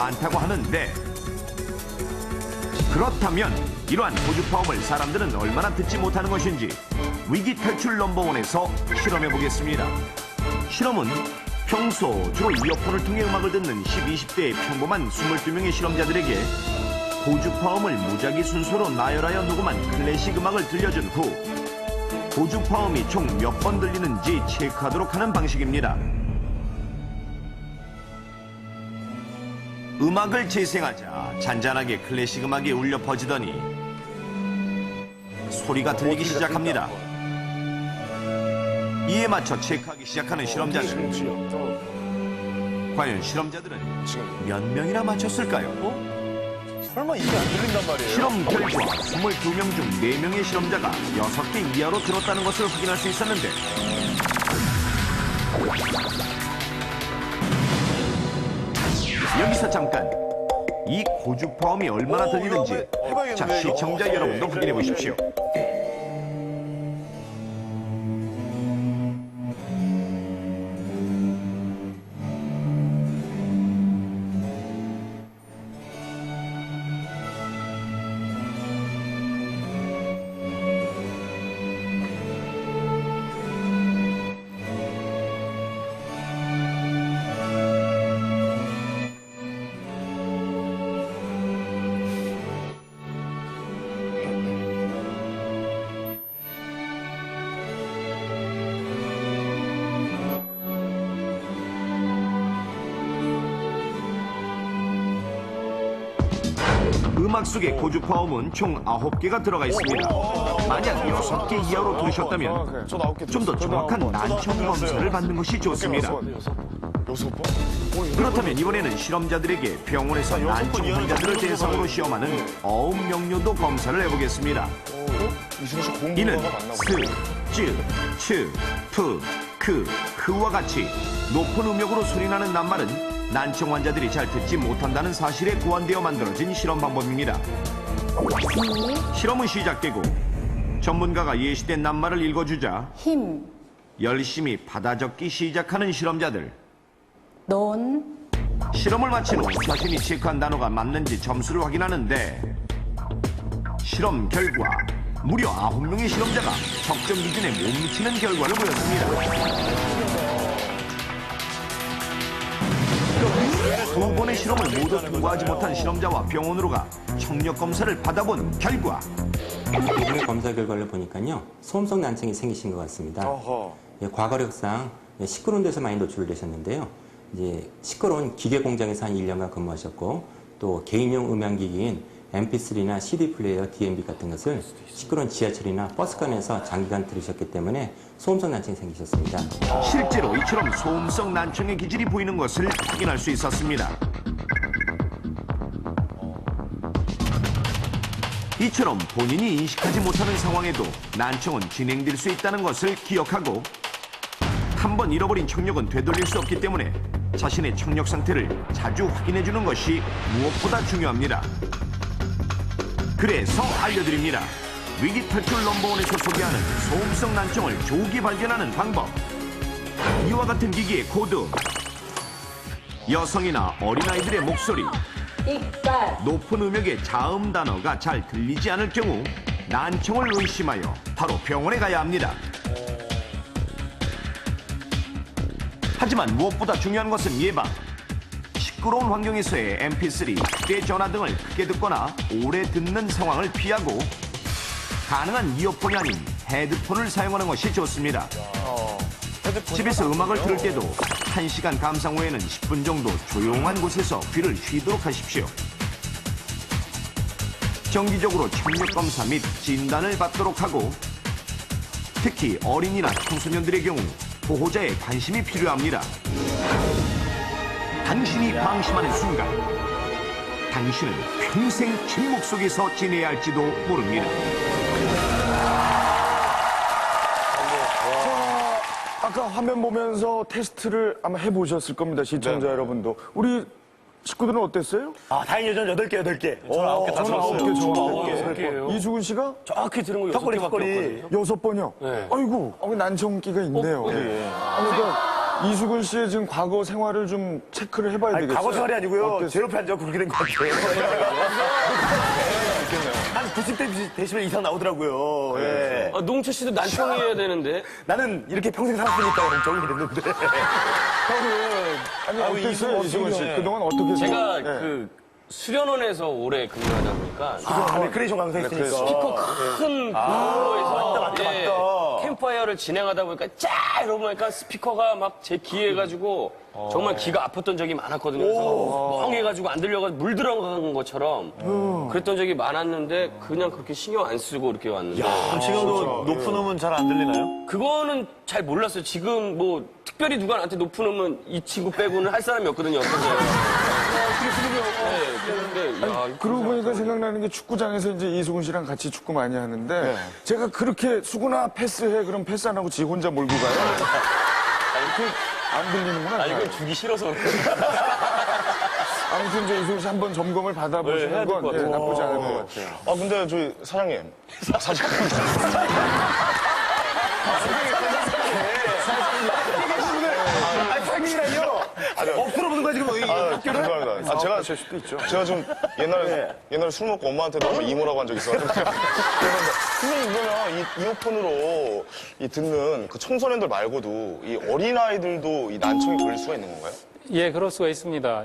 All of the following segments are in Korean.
많다고 하는데 그렇다면 이러한 고주파음을 사람들은 얼마나 듣지 못하는 것인지 위기 탈출 넘버원에서 실험해보겠습니다. 실험은 평소 주로 이어폰을 통해 음악을 듣는 10, 20대의 평범한 22명의 실험자들에게 고주파음을 무작위 순서로 나열하여 녹음한 클래식 음악을 들려준 후 고주파음이 총 몇 번 들리는지 체크하도록 하는 방식입니다. 음악을 재생하자 잔잔하게 클래식 음악이 울려 퍼지더니 소리가 들리기 시작합니다. 이에 맞춰 체크하기 시작하는 실험자들. 과연 실험자들은 몇 명이나 맞췄을까요? 설마 이게 안 들린단 말이에요? 실험 결과 22명 중 4명의 실험자가 6개 이하로 들었다는 것을 확인할 수 있었는데 여기서 잠깐 이 고주파음이 얼마나 들리는지 자 시청자 여러분도 확인해 보십시오. 음악 속의 고주파음은 총 9개가 들어가 있습니다. 만약 6개 이하로 들으셨다면 좀 더 정확한 난청 검사를 받는 것이 좋습니다. 그렇다면 이번에는 실험자들에게 병원에서 난청 환자들을 대상으로 시험하는 어음 명료도 검사를 해보겠습니다. 이는 스, 쯔, 츠, 프, 크, 흐와 같이 높은 음역으로 소리나는 낱말은 난청 환자들이 잘 듣지 못한다는 사실에 고안되어 만들어진 실험 방법입니다. 실험은 시작되고 전문가가 예시된 낱말을 읽어주자 힘, 열심히 받아 적기 시작하는 실험자들. 논, 실험을 마친 후 자신이 체크한 단어가 맞는지 점수를 확인하는데 실험 결과 무려 9명의 실험자가 적정 기준에 못 미치는 결과를 보였습니다. 두 번의 실험을 모두 통과하지 못한 실험자와 병원으로 가 청력 검사를 받아본 결과 이번에 검사 결과를 보니까요, 소음성 난청이 생기신 것 같습니다. 예, 과거력상 시끄러운 데서 많이 노출되셨는데요. 이제 시끄러운 기계 공장에서 한 1년간 근무하셨고, 또 개인용 음향기기인 MP3나 CD 플레이어, DMB 같은 것을 시끄러운 지하철이나 버스간에서 장기간 들으셨기 때문에 소음성 난청이 생기셨습니다. 실제로 이처럼 소음성 난청의 기질이 보이는 것을 확인할 수 있었습니다. 이처럼 본인이 인식하지 못하는 상황에도 난청은 진행될 수 있다는 것을 기억하고 한번 잃어버린 청력은 되돌릴 수 없기 때문에 자신의 청력 상태를 자주 확인해주는 것이 무엇보다 중요합니다. 그래서 알려드립니다. 위기 탈출 넘버원에서 소개하는 소음성 난청을 조기 발견하는 방법. 이와 같은 기기의 코드, 여성이나 어린아이들의 목소리, 이빨, 높은 음역의 자음 단어가 잘 들리지 않을 경우 난청을 의심하여 바로 병원에 가야 합니다. 하지만 무엇보다 중요한 것은 예방. 시끄러운 환경에서의 MP3, 휴대전화 등을 크게 듣거나 오래 듣는 상황을 피하고 가능한 이어폰이 아닌 헤드폰을 사용하는 것이 좋습니다. 집에서 음악을 들을 때도 1시간 감상 후에는 10분 정도 조용한 곳에서 귀를 쉬도록 하십시오. 정기적으로 청력 검사 및 진단을 받도록 하고 특히 어린이나 청소년들의 경우 보호자의 관심이 필요합니다. 당신이 방심하는 순간 당신은 평생 침묵 속에서 지내야 할지도 모릅니다. 아까 화면 보면서 테스트를 아마 해보셨을 겁니다, 시청자 여러분도. 우리 식구들은 어땠어요? 아, 다행히 저는 8개. 저는 9개 다 들었어요. 저는 저는 9개. 이주근 씨가 정확히 들은 거 턱걸이 6번이요? 네. 아이고, 난청기가 있네요. 그러니까 이수근 씨의 지금 과거 생활을 좀 체크를 해봐야 아니, 되겠어요. 과거 생활이 아니고요. 어땠어요? 제 옆에 앉아 그렇게 된 것 같아요. 한 90dB 이상 나오더라고요. 예. 농철 씨도 난청이어야 되는데. 나는 이렇게 평생 살았으니까 걱정이 됐는데. 아니, 어땠어요, 이수근 씨? 그동안 어떻게 제가 생활- 네. 그 수련원에서 오래 근무하다 보니까 레크레이션 강사했으니까. 스피커 큰 그거에서 맞다. 캠프파이어를 진행하다 보니까 짜 이러고 보니까 스피커가 막 제 귀에 가지고 정말 귀가 아팠던 적이 많았거든요. 그래서 멍해가지고 안 들려가지고 물 들어간 것처럼 그랬던 적이 많았는데 그냥 그렇게 신경 안 쓰고 이렇게 왔는데 지금도 높은 음은 잘 안 들리나요? 그거는 잘 몰랐어요. 지금 뭐 특별히 누가 나한테 높은 음은 이 친구 빼고는 할 사람이 없거든요. 그런데 야, 그러고 보니까 생각나는 게 축구장에서 이제 이수근 씨랑 같이 축구 많이 하는데 제가 그렇게 수근아 패스해 그럼 패스 안 하고 지 혼자 몰고 가요. 이렇게 안 들리는구나. 아 이건 주기 싫어서 아무튼 이제 이수근 씨 한번 점검을 네, 받아보시는 해야 될것 건 같아요. 나쁘지 않을 것 같아요. 아 근데 저희 사장님 아니, 타이밍이라뇨. 엎드려 보는 거야, 지금. 죄송합니다. 아, 제가 좀 옛날에 술 먹고 엄마한테도 한번 이모라고 한 적 있어가지고 선생님 그러면 이 이어폰으로 이 듣는 그 청소년들 말고도 이 어린아이들도 이 난청이 걸릴 수가 있는 건가요? 예, 그럴 수가 있습니다.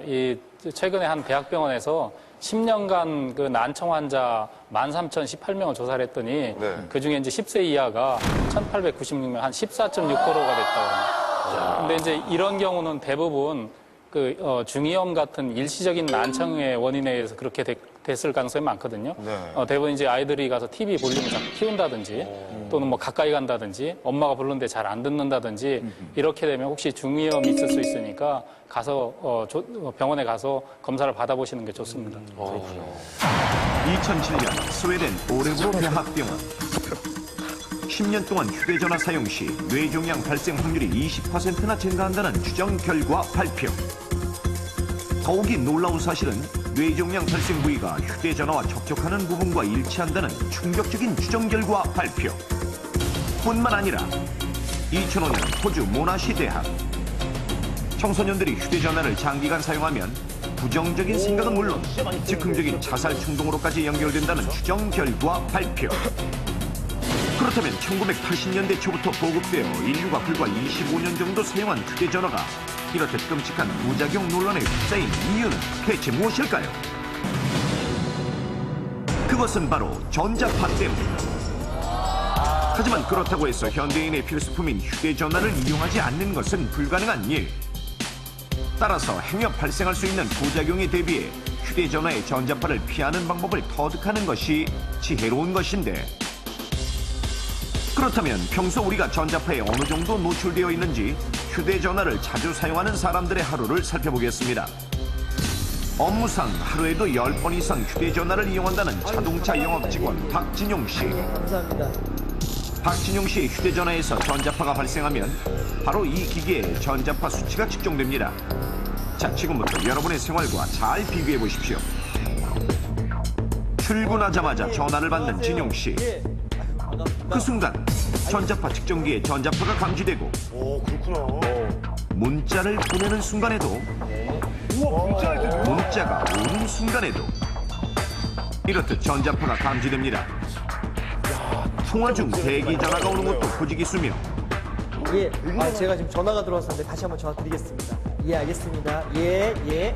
최근에 한 대학병원에서 10년간 그 난청 환자 13,018명을 조사를 했더니 네. 그 중에 이제 10세 이하가 1,896명, 한 14.6%가 됐다고 합니다. 근데 이제 이런 경우는 대부분 중이염 같은 일시적인 난청의 원인에 의해서 그렇게 됐을 가능성이 많거든요. 네. 대부분 이제 아이들이 가서 TV 볼륨을 자꾸 키운다든지 또는 뭐 가까이 간다든지 엄마가 부르는데 잘 안 듣는다든지 이렇게 되면 혹시 중이염이 있을 수 있으니까 가서 병원에 가서 검사를 받아보시는 게 좋습니다. 2007년 스웨덴 오레브로 대학병원 10년 동안 휴대전화 사용 시 뇌종양 발생 확률이 20%나 증가한다는 추정 결과 발표. 더욱이 놀라운 사실은 뇌종양 발생 부위가 휴대전화와 접촉하는 부분과 일치한다는 충격적인 추정 결과 발표. 뿐만 아니라 2005년 호주 모나시 대학 청소년들이 휴대전화를 장기간 사용하면 부정적인 생각은 물론 즉흥적인 자살 충동으로까지 연결된다는 추정 결과 발표. 그렇다면 1980년대 초부터 보급되어 인류가 불과 25년 정도 사용한 휴대전화가 이렇듯 끔찍한 부작용 논란에 휩싸인 이유는 대체 무엇일까요? 그것은 바로 전자파 때문입니다. 하지만 그렇다고 해서 현대인의 필수품인 휴대전화를 이용하지 않는 것은 불가능한 일. 따라서 행여 발생할 수 있는 부작용에 대비해 휴대전화의 전자파를 피하는 방법을 터득하는 것이 지혜로운 것인데, 그렇다면 평소 우리가 전자파에 어느 정도 노출되어 있는지 휴대전화를 자주 사용하는 사람들의 하루를 살펴보겠습니다. 업무상 하루에도 10번 이상 휴대전화를 이용한다는 자동차 영업 직원 박진용 씨. 감사합니다. 박진용 씨의 휴대전화에서 전자파가 발생하면 바로 이 기계에 전자파 수치가 측정됩니다. 자, 지금부터 여러분의 생활과 잘 비교해 보십시오. 출근하자마자 전화를 받는 진용 씨. 그 순간 전자파 측정기에 전자파가 감지되고 문자를 보내는 순간에도 문자가 오는 순간에도 이렇듯 전자파가 감지됩니다. 통화 중 대기 전화가 오는 것도 부지기수며 예, 제가 지금 전화가 들어왔었는데 다시 한번 전화 드리겠습니다. 예, 알겠습니다. 예.